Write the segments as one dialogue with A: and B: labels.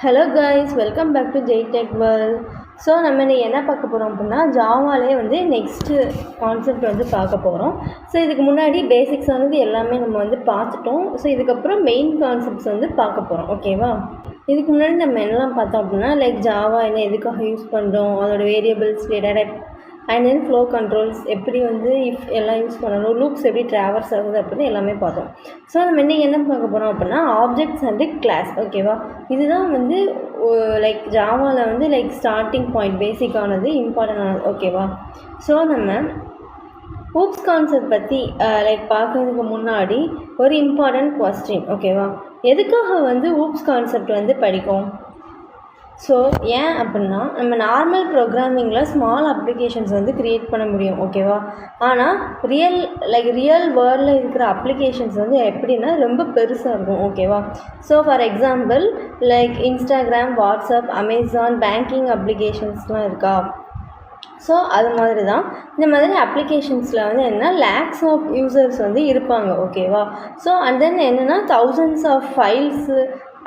A: Hello guys, welcome back to Jaitech world. So நம்ம இன்னைக்கு என்ன பார்க்க போகிறோம் அப்படின்னா, ஜாவாலே நெக்ஸ்ட்டு கான்செப்ட் பார்க்க போகிறோம். ஸோ இதுக்கு முன்னாடி பேசிக்ஸ் எல்லாமே நம்ம பார்த்துட்டோம். ஸோ இதுக்கப்புறம் மெயின் கான்செப்ட்ஸ் பார்க்க போகிறோம். ஓகேவா? இதுக்கு முன்னாடி நம்ம என்னெல்லாம் பார்த்தோம் அப்படின்னா, லைக் ஜாவா என்ன எதுக்காக யூஸ் பண்ணுறோம், அதோட variables, data type and then flow controls எப்படி இஃப் எல்லாம் யூஸ் பண்ணணும், லூப்ஸ் எப்படி ட்ராவல்ஸ் ஆகுது அப்படின்னு எல்லாமே பார்த்தோம். ஸோ நம்ம இன்றைக்கி என்ன பார்க்க போகிறோம் அப்படின்னா, ஆப்ஜெக்ட்ஸ் அண்டு கிளாஸ். ஓகேவா? இதுதான் லைக் ஜாவாவில் லைக் ஸ்டார்டிங் பாயிண்ட், பேசிக்கானது, இம்பார்ட்டன்ட் ஆனது. ஓகேவா? ஸோ நம்ம ஹூப்ஸ் கான்செப்ட் பற்றி லைக் பார்க்குறதுக்கு முன்னாடி ஒரு இம்பார்ட்டன்ட் கொஸ்டின். ஓகேவா? எதுக்காக ஹூப்ஸ் கான்செப்ட் படிக்கும்? ஸோ ஏன் அப்படின்னா, நம்ம நார்மல் ப்ரோக்ராமிங்கில் ஸ்மால் அப்ளிகேஷன்ஸ் க்ரியேட் பண்ண முடியும். ஓகேவா? ஆனால் ரியல் வேர்ல்டில் இருக்கிற அப்ளிகேஷன்ஸ் எப்படின்னா ரொம்ப பெருசாக இருக்கும். ஓகேவா? So for example like Instagram, WhatsApp, Amazon, banking அப்ளிகேஷன்ஸ்லாம் இருக்கா? ஸோ அது மாதிரி தான் இந்த மாதிரி அப்ளிகேஷன்ஸில் என்ன லேக்ஸ் ஆஃப் யூசர்ஸ் இருப்பாங்க. ஓகேவா? ஸோ அண்ட் தென் என்னென்னா thousands of files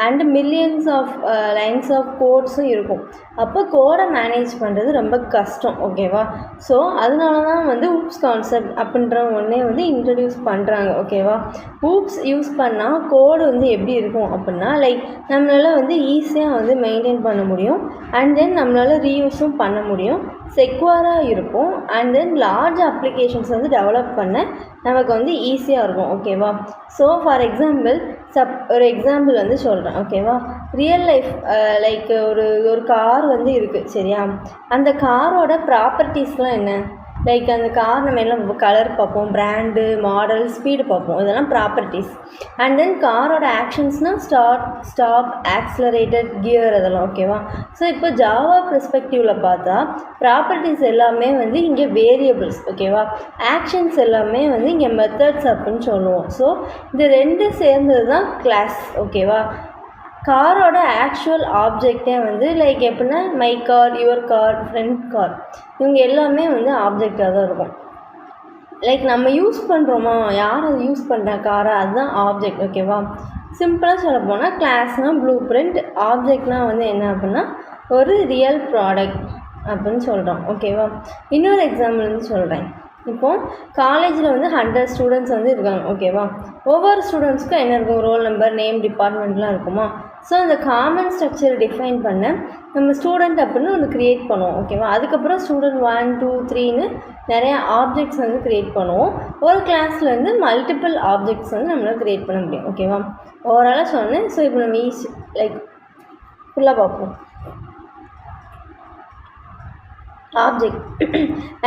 A: and millions of lines of கோட்ஸும் இருக்கும். அப்போ கோடை மேனேஜ் பண்ணுறது ரொம்ப கஷ்டம். ஓகேவா? ஸோ அதனால தான் ஹூப்ஸ் கான்செப்ட் அப்படின்ற ஒன்றே இன்ட்ரடியூஸ் பண்ணுறாங்க. ஓகேவா? ஹூப்ஸ் யூஸ் பண்ணால் கோடு எப்படி இருக்கும் அப்படின்னா, லைக் நம்மளால் ஈஸியாக மெயின்டைன் பண்ண முடியும். அண்ட் தென் நம்மளால் ரீயூஸும் பண்ண முடியும். செக்யூராக இருக்கும். And then large applications develop பண்ண நமக்கு ஈஸியாக இருக்கும். ஓகேவா? ஸோ ஃபார் எக்ஸாம்பிள் ஒரு எக்ஸாம்பிள் சொல்கிறேன். ஓகேவா? ரியல் லைஃப் லைக் ஒரு கார் இருக்குது. சரியா? அந்த காரோட ப்ராப்பர்ட்டிஸ்லாம் என்ன? லைக் அந்த கார் நம்ம எல்லாம் கலர் பார்ப்போம், பிராண்டு, மாடல், ஸ்பீடு பார்ப்போம். இதெல்லாம் ப்ராப்பர்ட்டிஸ். அண்ட் தென் காரோட ஆக்ஷன்ஸ்னால் ஸ்டாப், ஆக்ஸலரேட்டட், கியர், அதெல்லாம். ஓகேவா? ஸோ இப்போ ஜாவா பெர்ஸ்பெக்டிவில் பார்த்தா ப்ராப்பர்ட்டிஸ் எல்லாமே இங்கே வேரியபிள்ஸ். ஓகேவா? ஆக்ஷன்ஸ் எல்லாமே இங்கே மெத்தட்ஸ் அப்படின்னு சொல்லுவோம். ஸோ இது ரெண்டு சேர்ந்தது தான் கிளாஸ். ஓகேவா? காரோட ஆக்சுவல் ஆப்ஜெக்டே லைக் எப்படின்னா my car, your car, friend car, இவங்க எல்லாமே ஆப்ஜெக்டாக தான் இருக்கும். லைக் நம்ம யூஸ் பண்ணுறோமா, யார் அதை யூஸ் பண்ணுற காரை, அதுதான் ஆப்ஜெக்ட். ஓகேவா? சிம்பிளாக சொல்ல போனால் கிளாஸ்னால் ப்ளூ பிரிண்ட், ஆப்ஜெக்ட்னால் என்ன அப்படின்னா ஒரு ரியல் ப்ராடக்ட் அப்படின்னு சொல்கிறோம். ஓகேவா? இன்னொரு எக்ஸாம்பிள் சொல்கிறேன். இப்போது காலேஜில் 100 ஸ்டூடெண்ட்ஸ் இருக்காங்க. ஓகேவா? ஒவ்வொரு ஸ்டூடெண்ட்ஸ்க்கும் என்ன இருக்கும்? ரோல் நம்பர், நேம், டிபார்ட்மெண்ட்லாம் இருக்குமா? ஸோ அந்த காமன் ஸ்ட்ரக்சரை டிஃபைன் பண்ண நம்ம ஸ்டூடெண்ட் அப்படின்னு ஒன்று க்ரியேட் பண்ணுவோம். ஓகேவா? அதுக்கப்புறம் ஸ்டூடெண்ட் 1, 2, 3ன்னு நிறையா ஆப்ஜெக்ட்ஸ் க்ரியேட் பண்ணுவோம். ஒரு கிளாஸ்லேருந்து மல்டிபிள் ஆப்ஜெக்ட்ஸ் நம்மளால் க்ரியேட் பண்ண முடியும். ஓகேவா? ஓவராலாக சொன்னேன். ஸோ இப்போ நம்ம லைக் ஃபுல்லாக பார்ப்போம். Object.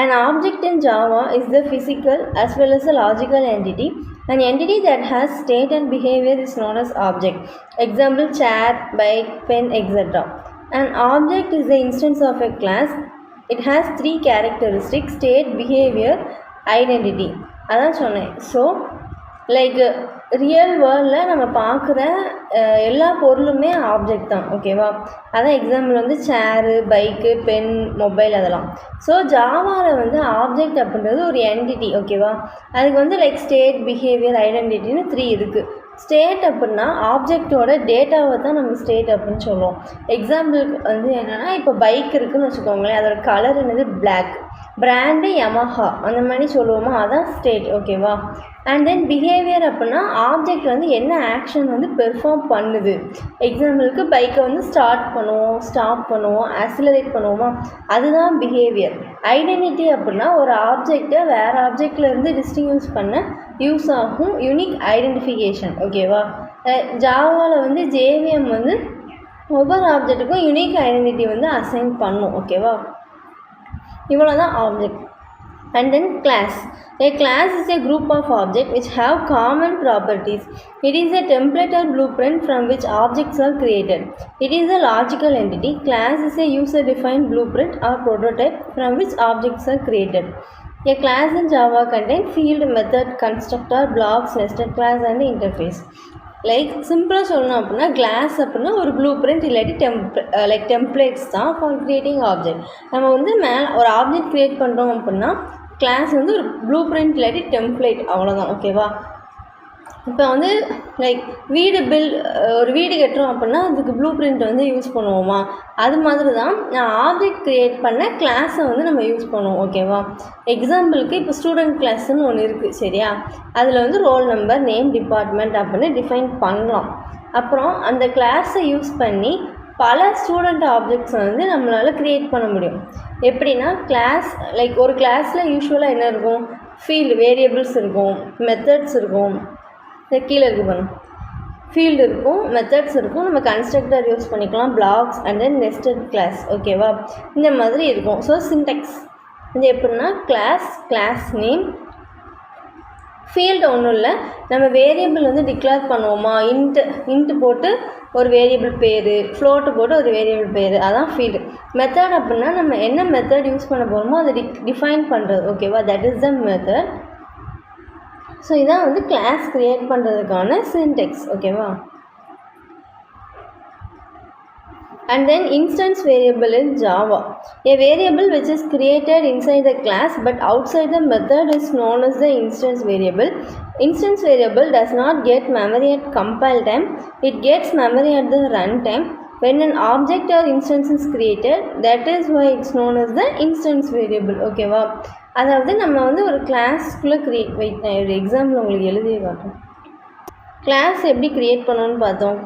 A: An object in Java is the physical as well as a logical entity. An entity that has state and behavior is known as object. Example, chair, bike, pen, etc. An object is the instance of a class. It has 3 characteristics: state, behavior, identity. அதான் சொன்னேன். So like real வேர்ல்டில் நம்ம பார்க்குற எல்லா பொருளுமே object தான். ஓகேவா? அதான் எக்ஸாம்பிள் சேரு, பைக்கு, பென், மொபைல், அதெல்லாம். ஸோ ஜாவாவில் ஆப்ஜெக்ட் அப்படின்றது ஒரு என்டிட்டி. ஓகேவா? அதுக்கு லைக் ஸ்டேட், பிஹேவியர், ஐடென்டிட்டின்னு 3 இருக்குது. ஸ்டேட் அப்படின்னா ஆப்ஜெக்டோட டேட்டாவை தான் நம்ம ஸ்டேட் அப்படின்னு சொல்லுவோம். எக்ஸாம்பிளுக்கு என்னென்னா, இப்போ பைக் இருக்குதுன்னு வச்சுக்கோங்களேன், அதோட கலர் என்னது பிளாக், பிராண்டு யமஹா, அந்த மாதிரி சொல்லுவோமா, அதான் ஸ்டேட். ஓகேவா? அண்ட் தென் பிஹேவியர் அப்படின்னா ஆப்ஜெக்ட் என்ன ஆக்ஷன் பெர்ஃபார்ம் பண்ணுது. எக்ஸாம்பிளுக்கு பைக்கை ஸ்டார்ட் பண்ணுவோம், ஸ்டாப் பண்ணுவோம், ஆக்சிலரேட் பண்ணுவோமா, அதுதான் பிஹேவியர். ஐடென்டிட்டி அப்படின்னா ஒரு ஆப்ஜெக்டை வேறு ஆப்ஜெக்ட்லேருந்து டிஸ்டிங்யூஷ் பண்ண யூஸ் ஆகும் யூனிக் ஐடென்டிஃபிகேஷன். ஓகேவா? ஜாவாவில் ஜேவிஎம் ஒவ்வொரு ஆப்ஜெக்ட்டுக்கும் யூனிக் ஐடென்டிட்டி அசைன் பண்ணும். ஓகேவா? இவ்வளோ தான் object. And then class. A class is a group of objects which have common properties. It is a template or blueprint from which objects are created. It is a logical entity. Class is a user-defined blueprint or prototype from which objects are created. A class in Java contains field, method, constructor, blocks, nested class and interface. Like சிம்பிளாக சொல்லணும் அப்படின்னா, class அப்படின்னா ஒரு blue print இல்லாட்டி templates தான் for creating object. நம்ம மேலே ஒரு ஆப்ஜெக்ட் க்ரியேட் பண்ணுறோம் அப்படின்னா கிளாஸ் ஒரு ப்ளூ பிரிண்ட் இல்லாட்டி டெம்ப்ளேட், அவ்வளோதான். ஓகேவா? இப்போ வந்து லைக் ஒரு வீடு கட்டுறோம் அப்படின்னா அதுக்கு ப்ளூ பிரிண்ட் வந்து யூஸ் பண்ணுவோமா, அது மாதிரி தான் நான் ஆப்ஜெக்ட் க்ரியேட் பண்ண கிளாஸை வந்து நம்ம யூஸ் பண்ணுவோம். ஓகேவா, எக்ஸாம்பிளுக்கு இப்போ ஸ்டூடெண்ட் கிளாஸ்ன்னு ஒன்று இருக்குது சரியா, அதில் வந்து ரோல் நம்பர், நேம், டிபார்ட்மெண்ட் அப்படின்னு டிஃபைன் பண்ணலாம். அப்புறம் அந்த கிளாஸை யூஸ் பண்ணி பல ஸ்டூடெண்ட் ஆப்ஜெக்ட்ஸை வந்து நம்மளால் க்ரியேட் பண்ண முடியும். எப்படின்னா கிளாஸ் லைக் ஒரு கிளாஸில் யூஸ்வலாக என்ன இருக்கும், ஃபீல்டு வேரியபிள்ஸ் இருக்கும், மெத்தட்ஸ் இருக்கும், கீழே இருக்கு பாருங்க, ஃபீல்டு இருக்கும், மெத்தட்ஸ் இருக்கும், நம்ம கன்ஸ்ட்ரக்டர் யூஸ் பண்ணிக்கலாம், blocks and then nested class. ஓகேவா, இந்த மாதிரி இருக்கும். ஸோ சின்டெக்ஸ் இது எப்படின்னா கிளாஸ் நேம், ஃபீல்டு ஒன்றும் இல்லை, நம்ம வேரியபிள் வந்து டிக்ளேர் பண்ணுவோமா, இன்ட்டு போட்டு ஒரு வேரியபிள் பேர், ஃப்ளோட்டு போட்டு ஒரு வேரியபிள் பேர், அதான் ஃபீல்டு. மெத்தட் அப்படின்னா நம்ம என்ன மெத்தட் யூஸ் பண்ண போகிறோமோ அதை டிஃபைன் பண்ணுறது. ஓகேவா, that is the method. So இதான் வந்து கிளாஸ் க்ரியேட் பண்ணுறதுக்கான சின்டெக்ஸ். ஓகேவா, and then instance variable in Java, a variable which is created inside the class but outside the method is known as the instance variable. Instance variable does not get memory at compile time, it gets memory at the runtime when an object or instance is created. That is why it's known as the instance variable. ஓகேவா, அதாவது நம்ம வந்து ஒரு கிளாஸ்க்குள்ளே நான் ஒரு example உங்களுக்கு எழுதியே காட்டும். Class எப்படி க்ரியேட் பண்ணணும்னு பார்த்தோம்.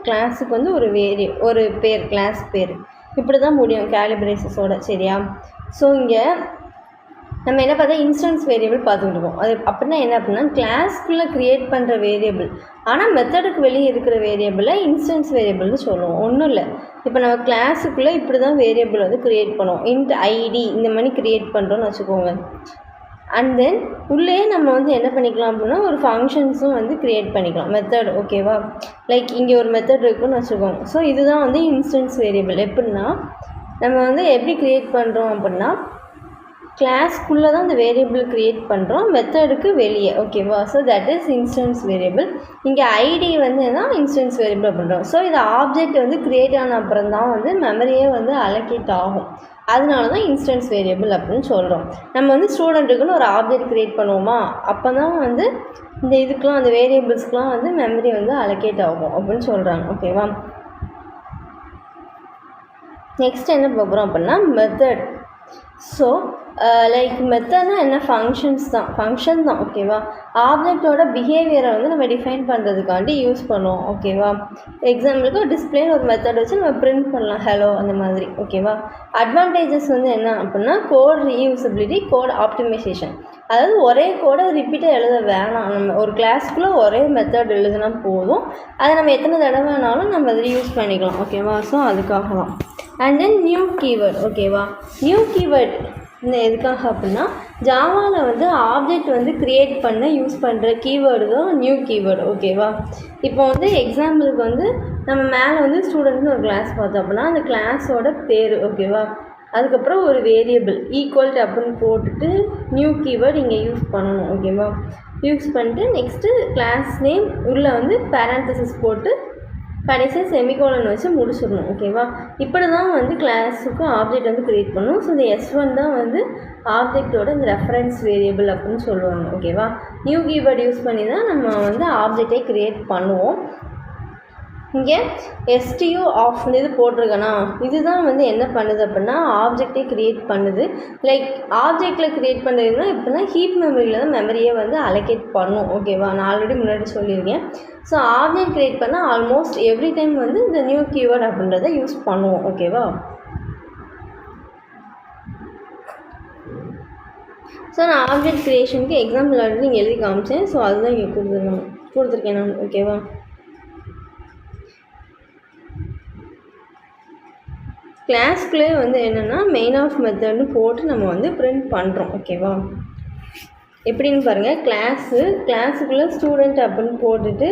A: கிளாஸுக்கு வந்து ஒரு பேர், கிளாஸ் பேர் இப்படி தான் முடியும் கேலிப்ரேஷஸோட சரியா. ஸோ இங்கே நம்ம என்ன பார்த்தா இன்ஸ்டன்ஸ் வேரியபிள் பார்த்துக்கிட்டு இருக்கோம். அது அப்படின்னா என்ன அப்படின்னா கிளாஸ்க்குள்ளே க்ரியேட் பண்ணுற வேரியபிள், ஆனால் மெத்தடுக்கு வெளியே இருக்கிற வேரியபிளை இன்ஸ்டன்ஸ் வேரியபிள்னு சொல்லுவோம். ஒன்றும் இல்லை, இப்போ நம்ம கிளாஸுக்குள்ளே இப்படி தான் வேரியபிள் வந்து க்ரியேட் பண்ணுவோம். இன்ட் ஐடி இந்த மாதிரி க்ரியேட் பண்ணுறோன்னு வச்சுக்கோங்க. அண்ட் தென் உள்ளே நம்ம வந்து என்ன பண்ணிக்கலாம் அப்படின்னா ஒரு ஃபங்க்ஷன்ஸும் வந்து க்ரியேட் பண்ணிக்கலாம், மெத்தட். ஓகேவா, லைக் இங்கே ஒரு மெத்தட் இருக்குன்னு வச்சுக்கோங்க. ஸோ இதுதான் வந்து இன்ஸ்டன்ஸ் வேரியபிள். எப்படின்னா நம்ம வந்து எப்படி க்ரியேட் பண்ணுறோம் அப்படின்னா கிளாஸ்க்குள்ளே தான் இந்த வேரியபிள் க்ரியேட் பண்ணுறோம், மெத்தடுக்கு வெளியே. ஓகேவா, so that is instance variable. இங்கே ஐடி வந்து தான் இன்ஸ்டன்ஸ் வேரியபிள் பண்ணுறோம். ஸோ இது ஆப்ஜெக்ட் வந்து க்ரியேட் ஆன அப்புறம் தான் வந்து மெமரியே வந்து அலோகேட் ஆகும். அதனால தான் இன்ஸ்டன்ஸ் வேரியபிள் அப்படின்னு சொல்கிறோம். நம்ம வந்து ஸ்டூடெண்ட்டுக்குன்னு ஒரு ஆப்ஜெக்ட் க்ரியேட் பண்ணுவோமா, அப்போ தான் வந்து இந்த இதுக்கெலாம் அந்த வேரியபிள்ஸ்க்கெலாம் வந்து மெமரி வந்து அலோகேட் ஆகும் அப்படின்னு சொல்கிறாங்க. ஓகேவா, நெக்ஸ்ட் என்ன பார்க்குறோம் அப்படின்னா மெத்தட். ஸோ லைக் மெத்தட்னா என்ன, ஃபங்க்ஷன் தான். ஓகேவா, ஆப்ஜெக்டோட பிஹேவியரை வந்து நம்ம டிஃபைன் பண்ணுறதுக்காண்டி யூஸ் பண்ணுவோம். ஓகேவா, எக்ஸாம்பிளுக்கு டிஸ்பிளேன்னு ஒரு மெத்தட் வச்சு நம்ம பிரிண்ட் பண்ணலாம், ஹலோ அந்த மாதிரி. ஓகேவா, அட்வான்டேஜஸ் வந்து என்ன அப்படின்னா கோட் ரீயூசபிலிட்டி, கோட் ஆப்டிமைசேஷன். அதாவது ஒரே கோடை ரிப்பீட்டாக எழுத வேணாம், நம்ம ஒரு கிளாஸ்க்குள்ளே ஒரே மெத்தட் எழுதுனா போதும், அதை நம்ம எத்தனை தடவை வேணாலும் நம்ம அதில் யூஸ் பண்ணிக்கலாம். ஓகேவா, ஸோ அதுக்காக தான். And then new keyword. ஓகேவா, நியூ கீவேர்ட் இந்த எதுக்காக அப்படின்னா ஜாவாவில் வந்து ஆப்ஜெக்ட் வந்து க்ரியேட் பண்ண யூஸ் பண்ணுற கீவேர்டு தான் நியூ கீவேர்டு. ஓகேவா, இப்போ வந்து எக்ஸாம்பிளுக்கு வந்து நம்ம மேலே வந்து ஸ்டூடெண்ட்னு ஒரு கிளாஸ் பார்த்தோம் அப்படின்னா அந்த கிளாஸோட பேர். ஓகேவா, அதுக்கப்புறம் ஒரு வேரியபிள் ஈக்குவல் அப்படின்னு போட்டுட்டு நியூ கீவேர்டு இங்கே யூஸ் பண்ணணும். ஓகேவா, யூஸ் பண்ணிட்டு நெக்ஸ்ட்டு கிளாஸ் நேம் உள்ளே வந்து பேரந்தசிஸ் போட்டு கடைசியாக செமிகோலன் வச்சு முடிச்சிடணும். ஓகேவா, இப்படி தான் வந்து கிளாஸுக்கு ஆப்ஜெக்ட் வந்து க்ரியேட் பண்ணணும். ஸோ இந்த S1 தான் வந்து ஆப்ஜெக்டோட இந்த ரெஃபரன்ஸ் வேரியபிள் அப்படின்னு சொல்லுவாங்க. ஓகேவா, நியூ கீவேர்டு யூஸ் பண்ணி தான் நம்ம வந்து ஆப்ஜெக்டை க்ரியேட் பண்ணுவோம். இங்கே STU ஆஃப் இது போட்டிருக்கேன்னா இதுதான் வந்து என்ன பண்ணுது அப்படின்னா ஆப்ஜெக்டை க்ரியேட் பண்ணுது. லைக் ஆப்ஜெக்டில் க்ரியேட் பண்ணுறதுன்னா இப்போனா ஹீப் மெமரியில் தான் மெமரியை வந்து அலோகேட் பண்ணும். ஓகேவா, நான் ஆல்ரெடி முன்னாடி சொல்லியிருக்கேன். ஸோ ஆப்ஜெக்ட் க்ரியேட் பண்ணால் ஆல்மோஸ்ட் எவ்ரி டைம் வந்து இந்த நியூ கீவேர்ட் அப்படின்றத யூஸ் பண்ணுவோம். ஓகேவா, ஸோ நான் ஆப்ஜெக்ட் க்ரியேஷனுக்கு எக்ஸாம்பிள் ஆல்ரெடி இங்கே எழுதி காமிச்சேன். ஸோ அதுதான் இங்கே கொடுத்துருக்கேன் நான். ஓகேவா, கிளாஸ்க்குள்ளே வந்து என்னென்னா மெயின் ஆஃப் மெத்தட்னு போட்டு நம்ம வந்து பிரிண்ட் பண்ணுறோம். ஓகேவா, எப்படின்னு பாருங்கள், கிளாஸுக்குள்ளே ஸ்டூடெண்ட் அப்படின்னு போட்டுட்டு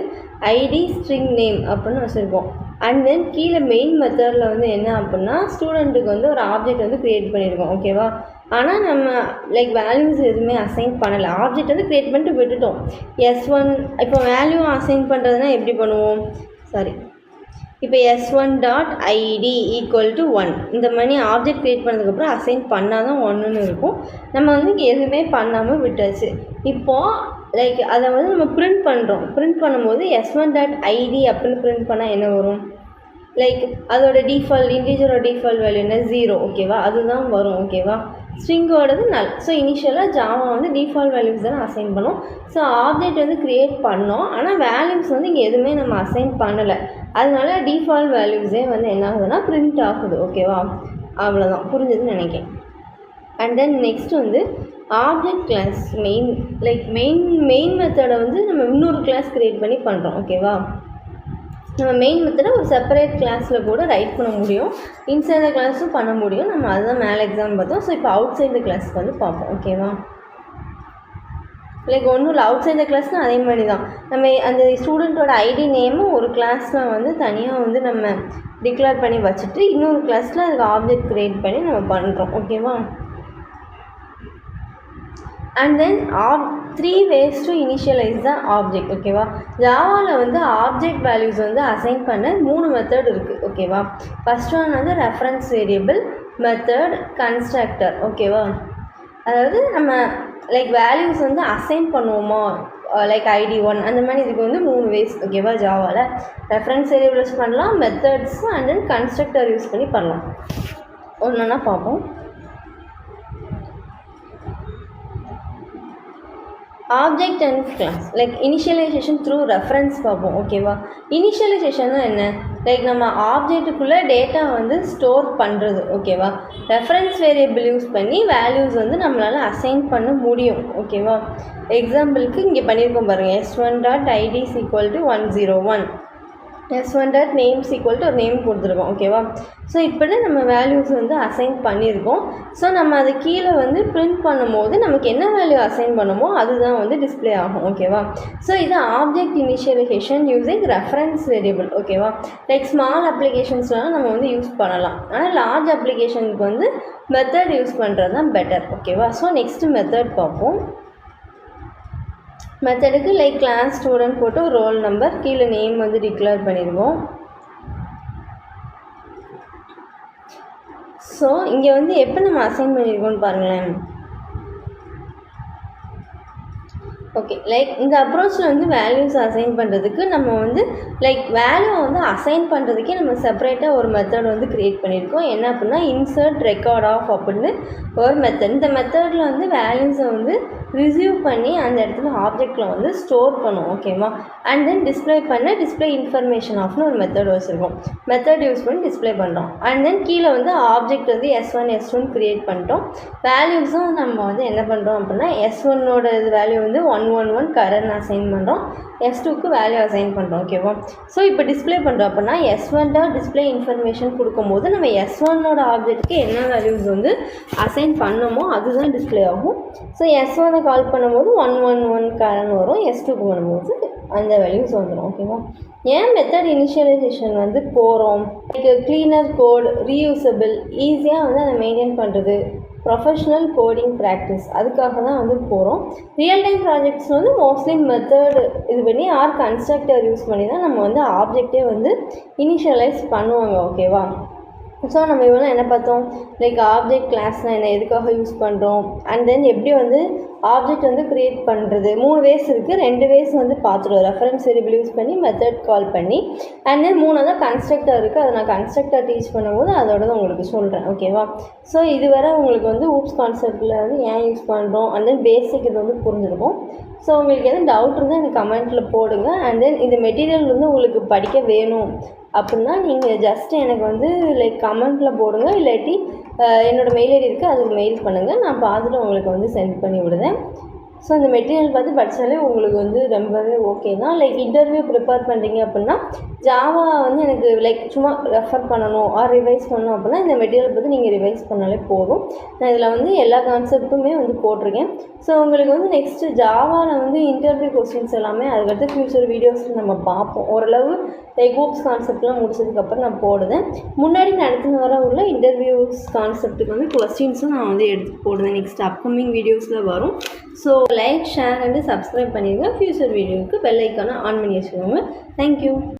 A: ஐடி ஸ்ட்ரிங் நேம் அப்படின்னு வச்சுருக்கோம். அண்ட் தென் கீழே மெயின் மெத்தடில் வந்து என்ன அப்படின்னா ஸ்டூடெண்ட்டுக்கு வந்து ஒரு ஆப்ஜெக்ட் வந்து க்ரியேட் பண்ணியிருக்கோம். ஓகேவா, ஆனால் நம்ம லைக் வேல்யூஸ் எதுவுமே அசைன் பண்ணலை, ஆப்ஜெக்ட் வந்து க்ரியேட் பண்ணிட்டு விட்டுட்டோம். S1 இப்போ வேல்யூ அசைன் பண்ணுறதுனா எப்படி பண்ணுவோம், இப்போ S1.id = 1 இந்த மாதிரி ஆப்ஜெக்ட் க்ரியேட் பண்ணதுக்கப்புறம் அசைன் பண்ணால் தான் 1ன்னு இருக்கும். நம்ம வந்து எதுவுமே பண்ணாமல் விட்டாச்சு. இப்போது லைக் அதை வந்து நம்ம பிரிண்ட் பண்ணுறோம். பிரிண்ட் பண்ணும்போது s1.id அப்படின்னு பிரிண்ட் பண்ணால் என்ன வரும்? லைக் அதோட டிஃபால்ட் இன்டீஜரோட டிஃபால்ட் வேல்யூ என்ன? 0. ஓகேவா? அதுதான் வரும். ஓகேவா? ஸ்ட்ரிங்கோடது நல். ஸோ இனிஷியலாக ஜாவா வந்து டிஃபால்ட் வேல்யூஸ் தானே அசைன் பண்ணோம். ஸோ ஆப்ஜெக்ட் வந்து க்ரியேட் பண்ணோம், ஆனால் வேல்யூஸ் வந்து இங்கே எதுவுமே நம்ம அசைன் பண்ணலை. அதனால டிஃபால்ட் வேல்யூஸே வந்து என்ன ஆகுதுன்னா பிரிண்ட் ஆகுது. ஓகேவா? அவ்வளோதான், புரிஞ்சதுன்னு நினைக்கிறேன். அண்ட் தென் நெக்ஸ்ட் வந்து ஆப்ஜெக்ட் கிளாஸ் மெயின் மெத்தடை வந்து நம்ம இன்னொரு கிளாஸ் க்ரியேட் பண்ணி பண்ணுறோம். ஓகேவா? நம்ம மெயின் மெத்தடை ஒரு செப்பரேட் கிளாஸில் கூட ரைட் பண்ண முடியும், இன்சைட் த கிளாஸும் பண்ண முடியும். நம்ம அதுதான் மேலே எக்ஸாம் பார்த்தோம். ஸோ இப்போ அவுட் சைட் த கிளாஸ்க்கு வந்து பார்ப்போம். ஓகேவா? லைக் ஒன்றும் இல்லை, அவுட் சைட் த கிளாஸ்னால் அதே மாதிரி தான். நம்ம அந்த ஸ்டூடெண்ட்டோட ஐடி நேமும் ஒரு கிளாஸில் வந்து தனியாக வந்து நம்ம டிக்ளேர் பண்ணி வச்சுட்டு இன்னொரு கிளாஸில் அதுக்கு ஆப்ஜெக்ட் க்ரியேட் பண்ணி நம்ம பண்ணுறோம். ஓகேவா? And then 3 ways to initialize the object. ஓகேவா? ஜாவாவில் வந்து ஆப்ஜெக்ட் வேல்யூஸ் வந்து அசைன் பண்ண 3 மெத்தட் இருக்குது. ஓகேவா? ஃபர்ஸ்ட் ஒன் வந்து ரெஃபரன்ஸ் வேரியபிள், மெத்தட், கன்ஸ்ட்ரக்டர். ஓகேவா? அதாவது நம்ம லைக் வேல்யூஸ் வந்து அசைன் பண்ணுவோமா, லைக் ID1 அந்த மாதிரி இதுக்கு வந்து 3 ways. ஓகேவா? ஜாவாவில் ரெஃபரன்ஸ் வேரியபிள் யூஸ் பண்ணலாம், methods and then constructor use பண்ணி பண்ணலாம். ஒன்றுன்னா பார்ப்போம். Object and class like initialization through reference பார்ப்போம். ஓகேவா? இனிஷியலைசேஷன்னா என்ன? லைக் நம்ம ஆப்ஜெக்ட்டுக்குள்ளே டேட்டா வந்து ஸ்டோர் பண்ணுறது. ஓகேவா? ரெஃபரன்ஸ் வேரியபிள் யூஸ் பண்ணி வேல்யூஸ் வந்து நம்மளால் அசைன் பண்ண முடியும். ஓகேவா? எக்ஸாம்பிளுக்கு இங்கே பண்ணியிருக்கோம் பாருங்கள், s1.id = 101, s1.name = ஒரு நேம் கொடுத்துருக்கோம். ஓகேவா? ஸோ இப்படி நம்ம வேல்யூஸ் வந்து அசைன் பண்ணியிருக்கோம். ஸோ நம்ம அது கீழே வந்து பிரிண்ட் பண்ணும்போது நமக்கு என்ன வேல்யூ அசைன் பண்ணுமோ அதுதான் வந்து டிஸ்பிளே ஆகும். ஓகேவா? ஸோ இது object initialization using reference variable. ஓகேவா? லைக் ஸ்மால் அப்ளிகேஷன்ஸ்லாம் நம்ம வந்து யூஸ் பண்ணலாம், ஆனால் லார்ஜ் அப்ளிகேஷனுக்கு வந்து மெத்தட் யூஸ் பண்ணுறது தான் பெட்டர். ஓகேவா? ஸோ நெக்ஸ்ட்டு மெத்தட் பார்ப்போம். மெத்தடுக்கு லைக் கிளாஸ் ஸ்டூடெண்ட் போட்டு ஒரு ரோல் நம்பர், கீழே நேம் வந்து டிக்ளேர் பண்ணிடுவோம். ஸோ இங்கே வந்து எப்போ நம்ம அசைன் பண்ணியிருக்கோம்னு பாருங்களேன். ஓகே, லைக் இந்த அப்ரோச்சில் வந்து வேல்யூஸ் அசைன் பண்ணுறதுக்கு நம்ம வந்து லைக் வேல்யூ வந்து அசைன் பண்ணுறதுக்கே நம்ம செப்பரேட்டாக ஒரு மெத்தட் வந்து க்ரியேட் பண்ணியிருக்கோம். என்ன அப்படின்னா இன்சர்ட் ரெக்கார்ட் ஆஃப் அப்படின்னு ஒரு மெத்தட். இந்த மெத்தடில் வந்து வேல்யூஸை வந்து ரிசீவ் பண்ணி அந்த இடத்துல ஆப்ஜெக்டில் வந்து ஸ்டோர் பண்ணுவோம். ஓகேவா? அண்ட் தென் டிஸ்பிளே இன்ஃபர்மேஷன் ஆஃப்னு ஒரு மெத்தட் வச்சுருக்கோம். மெத்தட் யூஸ் பண்ணி டிஸ்பிளே பண்ணுறோம். அண்ட் தென் கீழே வந்து ஆப்ஜெக்ட் வந்து s1 s2 க்ரியேட் பண்ணிட்டோம். வேல்யூஸும் நம்ம வந்து என்ன பண்ணுறோம் அப்படின்னா s1ஓட இது வேல்யூ வந்து 111 கரண்ட் அசைன் பண்ணுறோம், s2க்கு வேல்யூ அசைன் பண்ணுறோம். ஓகேவா? ஸோ இப்போ டிஸ்பிளே பண்ணுறோம் அப்படின்னா s1.display இன்ஃபர்மேஷன் கொடுக்கும்போது நம்ம s1ஓட ஆப்ஜெக்ட்டுக்கு என்ன வேல்யூஸ் வந்து அசைன் பண்ணமோ அதுதான் டிஸ்பிளே ஆகும். ஸோ s1 கால் பண்ணும்போது 111 கரண்ட் வரும், s2க்கு பண்ணும்போது அந்த வேல்யூஸ் வந்துடும். ஓகேவா? ஏன் மெத்தட் இனிஷியலைசேஷன் வந்து போகிறோம்? க்ளீனர் கோட், ரீயூசபிள், ஈஸியாக வந்து அதை மெயின்டைன் பண்ணுறது, ப்ரொஃபஷ்னல் கோடிங் ப்ராக்டிஸ், அதுக்காக தான் வந்து போகிறோம். ரியல் டைம் ப்ராஜெக்ட்ஸ் வந்து மோஸ்ட்லி மெத்தட் இது பண்ணி கன்ஸ்ட்ரக்டர் யூஸ் பண்ணி தான் நம்ம வந்து ஆப்ஜெக்டே வந்து இனிஷியலைஸ் பண்ணுவாங்க. ஓகேவா? ஸோ நம்ம இவ்வளோ என்ன பார்த்தோம், லைக் ஆப்ஜெக்ட் கிளாஸ்னால் என்ன, எதுக்காக யூஸ் பண்ணுறோம், அண்ட் தென் எப்படி வந்து ஆப்ஜெக்ட் வந்து க்ரியேட் பண்ணுறது. 3 ways இருக்குது, 2 ways வந்து பார்த்துருவோம். ரெஃபரன்ஸ் வேரியபிள் யூஸ் பண்ணி மெத்தட் கால் பண்ணி, அண்ட் தென் 3வது கன்ஸ்ட்ரக்டர் இருக்குது. அதை நான் கன்ஸ்ட்ரக்டர் டீச் பண்ணும்போது அதோட தான் உங்களுக்கு சொல்கிறேன். ஓகேவா? ஸோ இதுவரை உங்களுக்கு வந்து ஊப்ஸ் கான்செப்டில் வந்து ஏன் யூஸ் பண்ணுறோம், அண்ட் தென் பேசிக் இது வந்து புரிஞ்சிருக்கும். ஸோ உங்களுக்கு எதுவும் டவுட் இருந்தால் எனக்கு கமெண்ட்டில் போடுங்க. அண்ட் தென் இந்த மெட்டீரியல் வந்து உங்களுக்கு படிக்க வேணும் அப்படின்னா நீங்கள் ஜஸ்ட்டு எனக்கு வந்து லைக் கமெண்ட்டில் போடுங்க, இல்லாட்டி என்னோடய மெயில் ஐடி இருக்குது, அதுக்கு மெயில் பண்ணுங்கள். நான் பார்த்துட்டு உங்களுக்கு வந்து சென்ட் பண்ணி விடுதேன். ஸோ அந்த மெட்டீரியல் பார்த்து படித்தாலே உங்களுக்கு வந்து ரொம்பவே ஓகே தான். லைக் இன்டர்வியூ ப்ரிப்பேர் பண்ணுறீங்க அப்படின்னா ஜாவா வந்து எனக்கு லைக் சும்மா ரெஃபர் பண்ணணும் ஆர் ரிவைஸ் பண்ணணும் அப்படின்னா இந்த மெட்டீரியல் பார்த்து நீங்கள் ரிவைஸ் பண்ணாலே போதும். நான் இதில் வந்து எல்லா கான்செப்ட்டுமே வந்து போட்டிருக்கேன். ஸோ உங்களுக்கு வந்து நெக்ஸ்ட்டு ஜாவாவில் வந்து இன்டர்வியூ கொஸ்டின்ஸ் எல்லாமே அதுக்கடுத்து ஃப்யூச்சர் வீடியோஸில் நம்ம பார்ப்போம். ஓரளவு லைக் ஊப்ஸ் கான்செப்ட்லாம் முடிச்சதுக்கப்புறம் நான் போடுவேன். முன்னாடி நடத்துன வர உள்ள இன்டர்வியூஸ் கான்செப்ட்டுக்கு வந்து கொஸ்டின்ஸும் நான் வந்து எடுத்து போடுவேன். நெக்ஸ்ட் அப்கமிங் வீடியோஸில் வரும். So like, share and subscribe பண்ணிடுங்க. ஃப்யூச்சர் வீடியோவுக்கு பெல் ஐக்கானை ஆன் பண்ணி வச்சுக்கோங்க. தேங்க்யூ.